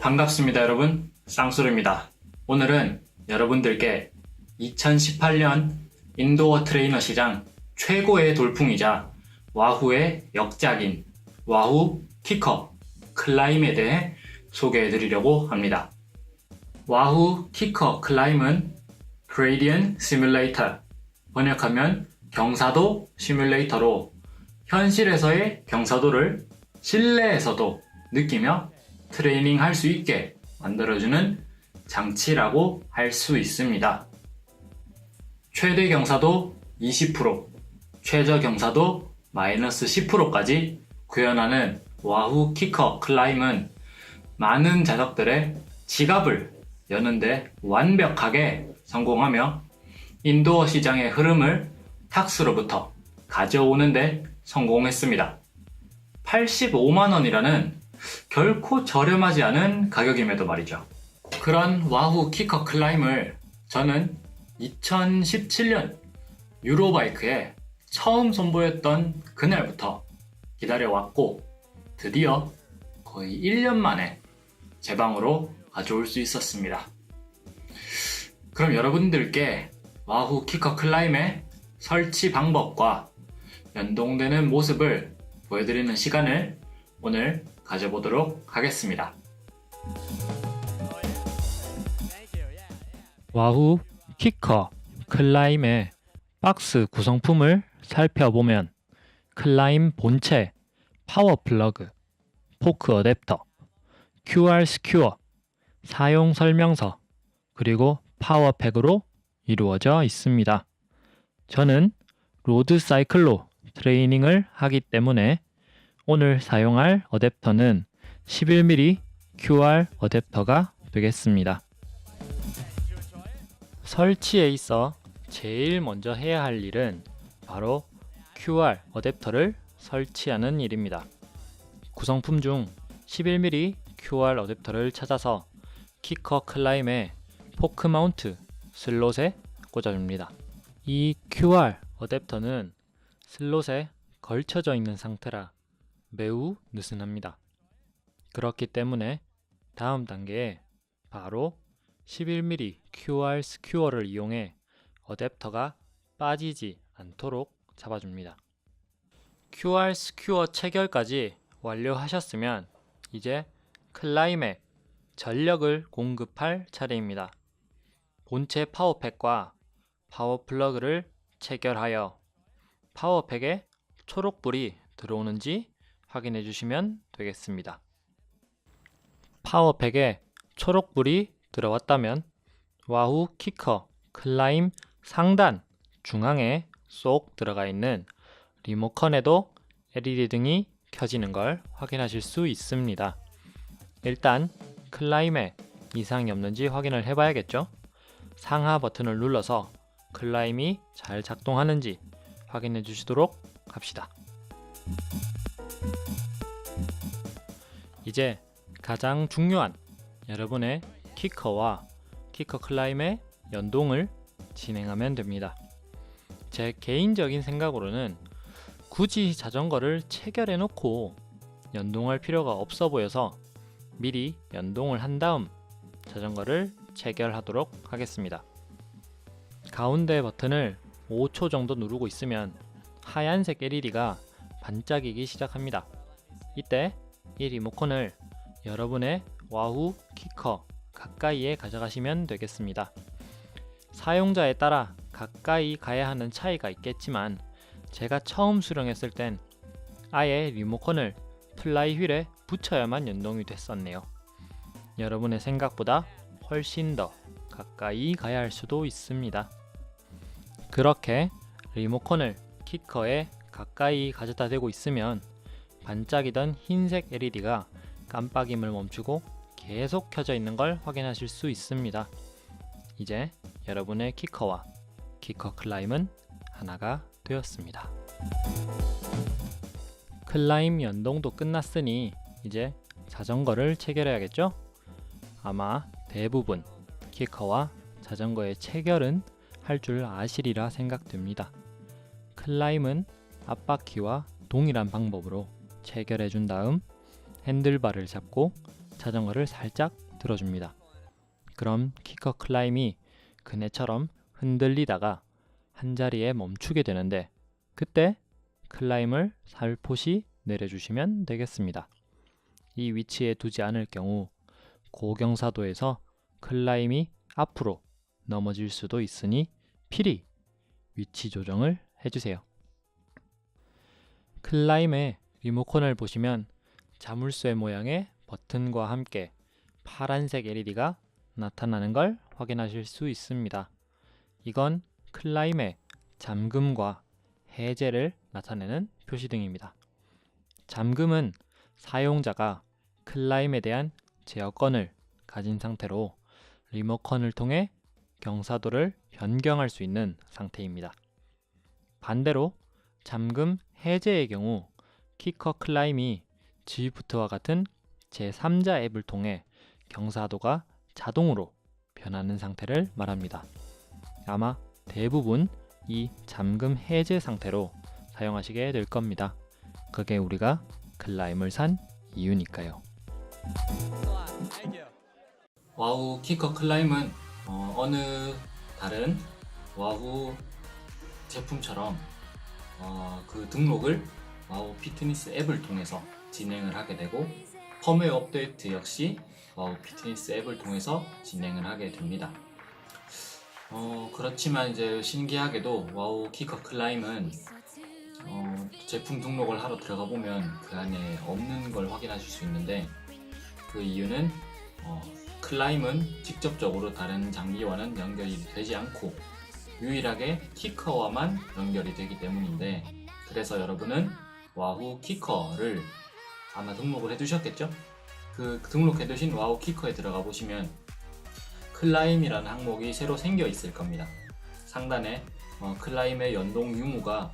반갑습니다, 여러분. 쌍수르입니다. 오늘은 여러분들께 2018년 인도어 트레이너 시장 최고의 돌풍이자 와후의 역작인 와후 키커 클라임에 대해 소개해 드리려고 합니다. 와후 키커 클라임은 Gradient Simulator, 번역하면 경사도 시뮬레이터로 현실에서의 경사도를 실내에서도 느끼며 트레이닝 할 수 있게 만들어주는 장치라고 할 수 있습니다. 최대 경사도 20%, 최저 경사도 마이너스 10%까지 구현하는 와후 키커 클라임은 많은 자석들의 지갑을 여는데 완벽하게 성공하며 인도어 시장의 흐름을 탁스로부터 가져오는데 성공했습니다. 85만원이라는 결코 저렴하지 않은 가격임에도 말이죠. 그런 와후 키커 클라임을 저는 2017년 유로바이크에 처음 선보였던 그날부터 기다려왔고 드디어 거의 1년 만에 제 방으로 가져올 수 있었습니다. 그럼 여러분들께 와후 키커 클라임의 설치 방법과 연동되는 모습을 보여드리는 시간을 오늘 가져보도록 하겠습니다. 와후 키커 클라임의 박스 구성품을 살펴보면 클라임 본체, 파워 플러그, 포크 어댑터, QR 스큐어, 사용 설명서, 그리고 파워팩으로 이루어져 있습니다. 저는 로드 사이클로 트레이닝을 하기 때문에 오늘 사용할 어댑터는 11mm QR 어댑터가 되겠습니다. 설치에 있어 제일 먼저 해야 할 일은 바로 QR 어댑터를 설치하는 일입니다. 구성품 중 11mm QR 어댑터를 찾아서 키커 클라임의 포크 마운트 슬롯에 꽂아줍니다. 이 QR 어댑터는 슬롯에 걸쳐져 있는 상태라 매우 느슨합니다. 그렇기 때문에 다음 단계에 바로 11mm QR 스큐어를 이용해 어댑터가 빠지지 않도록 잡아줍니다. QR 스큐어 체결까지 완료하셨으면 이제 클라임에 전력을 공급할 차례입니다. 본체 파워팩과 파워 플러그를 체결하여 파워팩에 초록불이 들어오는지 확인해 주시면 되겠습니다. 파워팩에 초록불이 들어왔다면 와후 키커 클라임 상단 중앙에 쏙 들어가 있는 리모컨에도 LED 등이 켜지는 걸 확인하실 수 있습니다. 일단 클라임에 이상이 없는지 확인을 해봐야겠죠? 상하 버튼을 눌러서 클라임이 잘 작동하는지 확인해 주시도록 합시다. 이제 가장 중요한 여러분의 키커와 키커 클라임의 연동을 진행하면 됩니다. 제 개인적인 생각으로는 굳이 자전거를 체결해 놓고 연동할 필요가 없어 보여서 미리 연동을 한 다음 자전거를 체결하도록 하겠습니다. 가운데 버튼을 5초 정도 누르고 있으면 하얀색 LED가 반짝이기 시작합니다. 이때 이 리모컨을 여러분의 와후 키커 가까이에 가져가시면 되겠습니다. 사용자에 따라 가까이 가야 하는 차이가 있겠지만 제가 처음 수령했을 땐 아예 리모컨을 플라이 휠에 붙여야만 연동이 됐었네요. 여러분의 생각보다 훨씬 더 가까이 가야 할 수도 있습니다. 그렇게 리모컨을 키커에 가까이 가져다 대고 있으면 반짝이던 흰색 LED가 깜빡임을 멈추고 계속 켜져 있는 걸 확인하실 수 있습니다. 이제 여러분의 키커와 키커 클라임은 하나가 되었습니다. 클라임 연동도 끝났으니 이제 자전거를 체결해야겠죠? 아마 대부분 키커와 자전거의 체결은 할 줄 아시리라 생각됩니다. 클라임은 앞바퀴와 동일한 방법으로 체결해 준 다음 핸들바를 잡고 자전거를 살짝 들어줍니다. 그럼 키커 클라임이 그네처럼 흔들리다가 한자리에 멈추게 되는데 그때 클라임을 살포시 내려주시면 되겠습니다. 이 위치에 두지 않을 경우 고경사도에서 클라임이 앞으로 넘어질 수도 있으니 필히 위치 조정을 해주세요. 클라임의 리모컨을 보시면 자물쇠 모양의 버튼과 함께 파란색 LED가 나타나는 걸 확인하실 수 있습니다. 이건 클라임의 잠금과 해제를 나타내는 표시등입니다. 잠금은 사용자가 클라임에 대한 제어권을 가진 상태로 리모컨을 통해 경사도를 변경할 수 있는 상태입니다. 반대로 잠금 해제의 경우 키커 클라임이 지프트와 같은 제3자 앱을 통해 경사도가 자동으로 변하는 상태를 말합니다. 아마 대부분 이 잠금 해제 상태로 사용하시게 될 겁니다. 그게 우리가 클라임을 산 이유니까요. 와우 키커 클라임은 어느 다른 와우 제품처럼 그 등록을 와우 피트니스 앱을 통해서 진행을 하게 되고 펌웨어 업데이트 역시 와우 피트니스 앱을 통해서 진행을 하게 됩니다. 그렇지만 이제 신기하게도 와우 키커 클라임은 제품 등록을 하러 들어가 보면 그 안에 없는 걸 확인하실 수 있는데 그 이유는 클라임은 직접적으로 다른 장비와는 연결이 되지 않고 유일하게 키커와만 연결이 되기 때문인데, 그래서 여러분은 와우 키커를 아마 등록을 해두셨겠죠? 그 등록해두신 와우 키커에 들어가 보시면 클라임이라는 항목이 새로 생겨 있을 겁니다. 상단에 클라임의 연동 유무가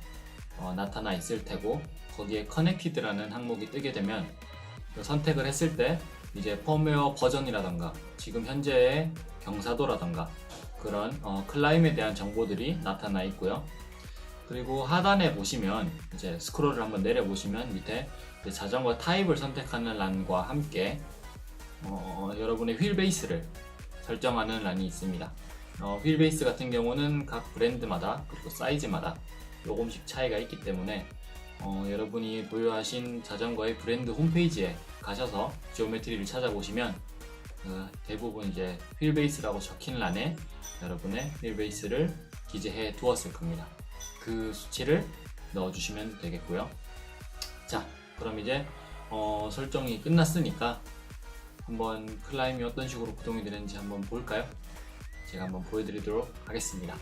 나타나 있을 테고 거기에 커넥티드라는 항목이 뜨게 되면 선택을 했을 때 이제 펌웨어 버전이라던가 지금 현재의 경사도라던가 그런 클라임에 대한 정보들이 나타나 있고요. 그리고 하단에 보시면 이제 스크롤을 한번 내려 보시면 밑에 자전거 타입을 선택하는 란과 함께 여러분의 휠 베이스를 설정하는 란이 있습니다. 휠 베이스 같은 경우는 각 브랜드마다 그리고 사이즈마다 조금씩 차이가 있기 때문에 여러분이 보유하신 자전거의 브랜드 홈페이지에 가셔서 지오메트리를 찾아보시면 대부분 이제 휠 베이스라고 적힌 란에 여러분의 휠 베이스를 기재해 두었을 겁니다. 그 수치를 넣어주시면 되겠고요. 자, 그럼 이제 설정이 끝났으니까 한번 클라임이 어떤 식으로 구동이 되는지 한번 볼까요? 제가 한번 보여드리도록 하겠습니다.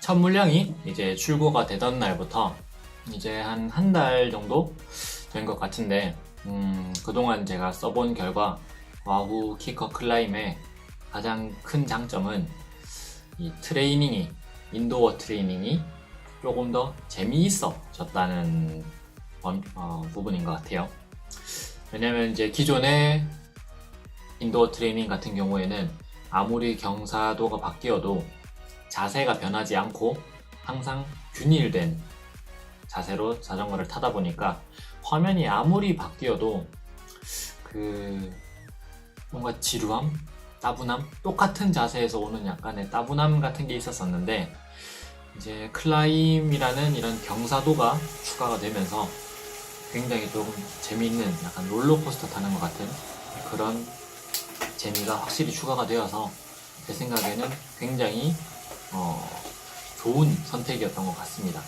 첫 물량이 이제 출고가 되던 날부터 이제 한 달 정도 된 것 같은데 그동안 제가 써본 결과 와우 키커 클라임의 가장 큰 장점은 이 트레이닝이 인도어 트레이닝이 조금 더 재미있어졌다는 부분인 것 같아요. 왜냐면 이제 기존의 인도어 트레이닝 같은 경우에는 아무리 경사도가 바뀌어도 자세가 변하지 않고 항상 균일된 자세로 자전거를 타다 보니까 화면이 아무리 바뀌어도 뭔가 지루함? 따분함? 똑같은 자세에서 오는 약간의 따분함 같은 게 있었었는데 이제 클라임이라는 이런 경사도가 추가가 되면서 굉장히 조금 재미있는 약간 롤러코스터 타는 것 같은 그런 재미가 확실히 추가가 되어서 제 생각에는 굉장히 좋은 선택이었던 것 같습니다.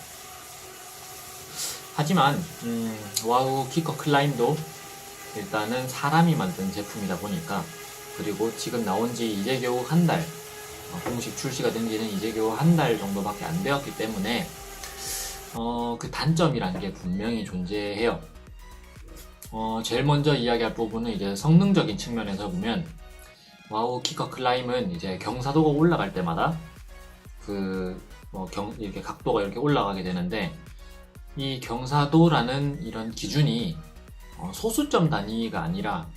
하지만 와우 키커 클라임도 일단은 사람이 만든 제품이다 보니까, 그리고 지금 나온 지 이제 겨우 한 달, 공식 출시가 된 지는 이제 겨우 한 달 정도밖에 안 되었기 때문에 그 단점이라는 게 분명히 존재해요. 제일 먼저 이야기할 부분은 이제 성능적인 측면에서 보면 와우 키커 클라임은 이제 경사도가 올라갈 때마다 이렇게 각도가 이렇게 올라가게 되는데, 이 경사도라는 이런 기준이 소수점 단위가 아니라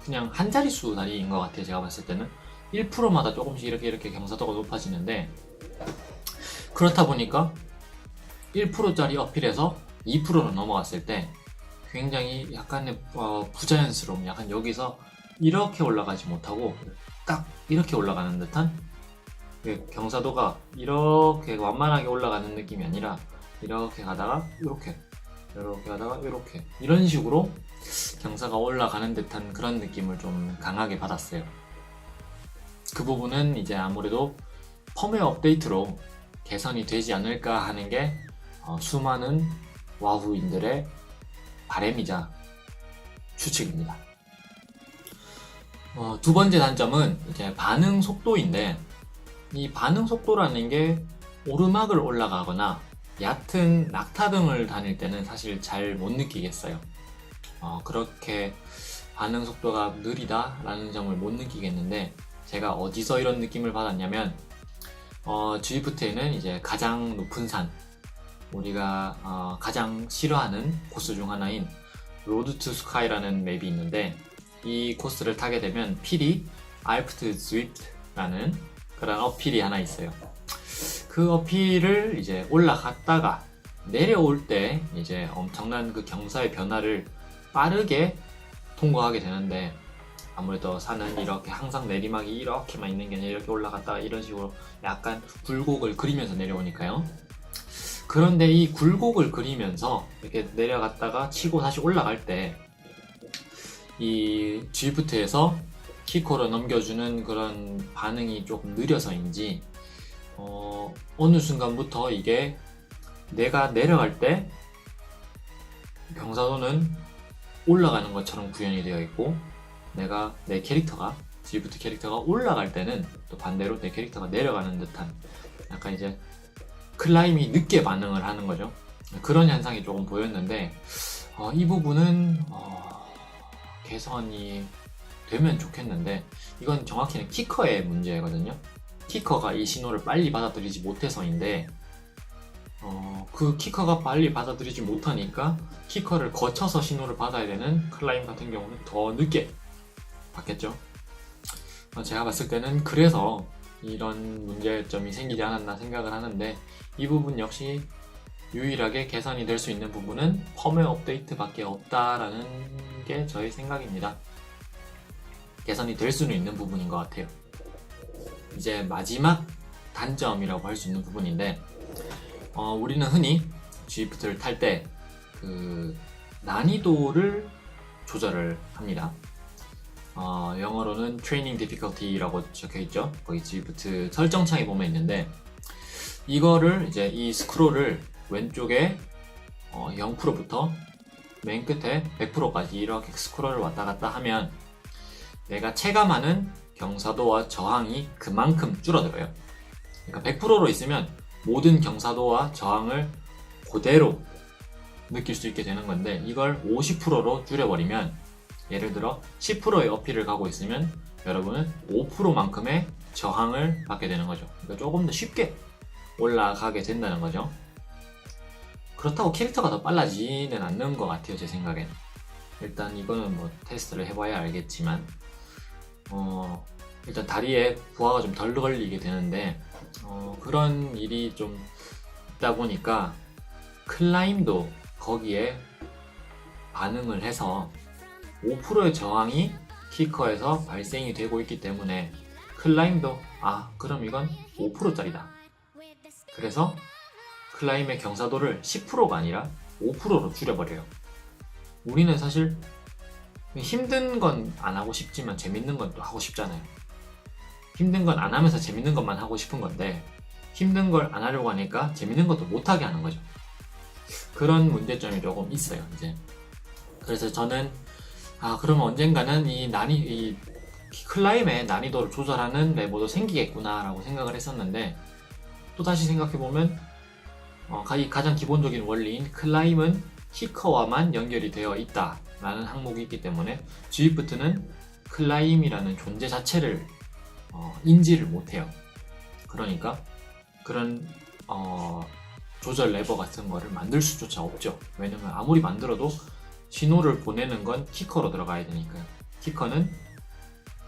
그냥 한 자릿수 단위인 것 같아요. 제가 봤을 때는 1%마다 조금씩 이렇게 경사도가 높아지는데, 그렇다 보니까 1%짜리 어필에서 2%로 넘어갔을 때 굉장히 약간의 부자연스러움, 약간 여기서 이렇게 올라가지 못하고 딱 이렇게 올라가는 듯한, 경사도가 이렇게 완만하게 올라가는 느낌이 아니라 이렇게 가다가 이렇게 가다가 이렇게, 이런 식으로 경사가 올라가는 듯한 그런 느낌을 좀 강하게 받았어요. 그 부분은 이제 아무래도 펌웨어 업데이트로 개선이 되지 않을까 하는 게 수많은 와우인들의 바람이자 추측입니다. 두 번째 단점은 이제 반응 속도인데, 이 반응 속도라는 게 오르막을 올라가거나 얕은 낙타 등을 다닐 때는 사실 잘 못 느끼겠어요. 그렇게 반응 속도가 느리다라는 점을 못 느끼겠는데, 제가 어디서 이런 느낌을 받았냐면, 드리프트에는 이제 가장 높은 산, 우리가 가장 싫어하는 코스 중 하나인 로드 투 스카이라는 맵이 있는데, 이 코스를 타게 되면 필히 알프트 스위프트라는 그런 어필이 하나 있어요. 그 어필을 이제 올라갔다가 내려올 때 이제 엄청난 그 경사의 변화를 빠르게 통과하게 되는데, 아무래도 산은 이렇게 항상 내리막이 이렇게만 있는 게 아니라 이렇게 올라갔다가 이런 식으로 약간 굴곡을 그리면서 내려오니까요. 그런데 이 굴곡을 그리면서 이렇게 내려갔다가 치고 다시 올라갈 때 이 드리프트에서 키코로 넘겨주는 그런 반응이 조금 느려서인지 어느 순간부터 이게 내가 내려갈 때 경사도는 올라가는 것처럼 구현이 되어 있고, 내 캐릭터가, 드리프트 캐릭터가 올라갈 때는 또 반대로 내 캐릭터가 내려가는 듯한, 약간 이제 클라임이 늦게 반응을 하는 거죠. 그런 현상이 조금 보였는데, 이 부분은 개선이 되면 좋겠는데, 이건 정확히는 키커의 문제거든요. 키커가 이 신호를 빨리 받아들이지 못해서인데, 그 키커가 빨리 받아들이지 못하니까 키커를 거쳐서 신호를 받아야 되는 클라임 같은 경우는 더 늦게 받겠죠. 제가 봤을 때는 그래서 이런 문제점이 생기지 않았나 생각을 하는데, 이 부분 역시 유일하게 개선이 될 수 있는 부분은 펌웨어 업데이트 밖에 없다라는 게 저의 생각입니다. 개선이 될 수는 있는 부분인 것 같아요. 이제 마지막 단점이라고 할 수 있는 부분인데, 우리는 흔히 드리프트를 탈 때 그 난이도를 조절을 합니다. 영어로는 트레이닝 디피컬티라고 적혀있죠. 거기 드리프트 설정창에 보면 있는데, 이거를 이제 이 스크롤을 왼쪽에 0%부터 맨 끝에 100%까지 이렇게 스크롤을 왔다 갔다 하면 내가 체감하는 경사도와 저항이 그만큼 줄어들어요. 그러니까 100%로 있으면 모든 경사도와 저항을 그대로 느낄 수 있게 되는 건데, 이걸 50%로 줄여버리면, 예를 들어 10%의 어필을 가고 있으면 여러분은 5%만큼의 저항을 받게 되는 거죠. 그러니까 조금 더 쉽게 올라가게 된다는 거죠. 그렇다고 캐릭터가 더 빨라지는 않는 것 같아요, 제 생각엔. 일단 이거는 뭐 테스트를 해봐야 알겠지만, 일단 다리에 부하가 좀 덜 걸리게 되는데, 그런 일이 좀 있다 보니까 클라임도 거기에 반응을 해서 5%의 저항이 키커에서 발생이 되고 있기 때문에 클라임도 그럼 이건 5%짜리다. 그래서 클라임의 경사도를 10%가 아니라 5%로 줄여버려요. 우리는 사실 힘든 건 안 하고 싶지만 재밌는 건 또 하고 싶잖아요. 힘든 건 안 하면서 재밌는 것만 하고 싶은 건데, 힘든 걸 안 하려고 하니까 재밌는 것도 못하게 하는 거죠. 그런 문제점이 조금 있어요, 이제. 그래서 저는 그러면 언젠가는 이 클라임의 난이도를 조절하는 레버도 생기겠구나 라고 생각을 했었는데, 또 다시 생각해보면 이 가장 기본적인 원리인 클라임은 키커와만 연결이 되어 있다라는 항목이 있기 때문에 G프트는 클라임이라는 존재 자체를 인지를 못해요. 그러니까 그런 조절 레버 같은 거를 만들 수조차 없죠. 왜냐면 아무리 만들어도 신호를 보내는 건 키커로 들어가야 되니까요. 키커는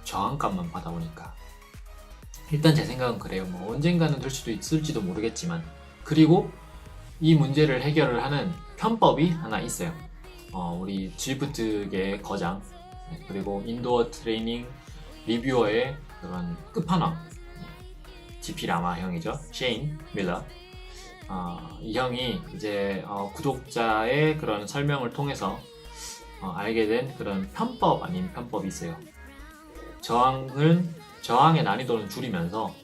저항값만 받아오니까. 일단 제 생각은 그래요. 뭐 언젠가는 될 수도 있을지도 모르겠지만. 그리고 이 문제를 해결을 하는 편법이 하나 있어요. 우리 G프트계의 거장, 그리고 인도어 트레이닝 리뷰어의 그런 끝판왕, GP 라마 형이죠. 셰인 밀러. 이 형이 이제 구독자의 그런 설명을 통해서 알게 된 그런 편법 아닌 편법이 있어요. 저항의 난이도는 줄이면서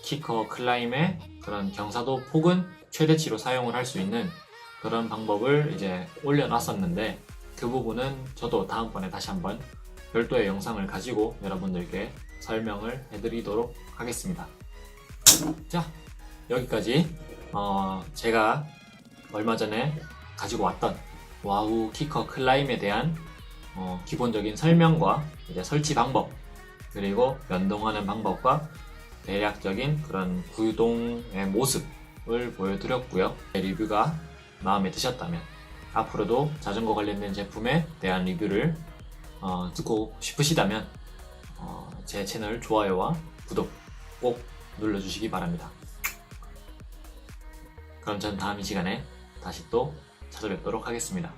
키커 클라임의 그런 경사도 폭은 최대치로 사용을 할 수 있는 그런 방법을 이제 올려놨었는데, 그 부분은 저도 다음번에 다시 한번 별도의 영상을 가지고 여러분들께 설명을 해드리도록 하겠습니다. 자, 여기까지 제가 얼마 전에 가지고 왔던 와우 키커 클라임에 대한 기본적인 설명과 이제 설치 방법, 그리고 연동하는 방법과 대략적인 그런 구동의 모습을 보여드렸고요. 리뷰가 마음에 드셨다면 앞으로도 자전거 관련된 제품에 대한 리뷰를 듣고 싶으시다면 제 채널 좋아요와 구독 꼭 눌러주시기 바랍니다. 그럼 전 다음 이 시간에 다시 또 찾아뵙도록 하겠습니다.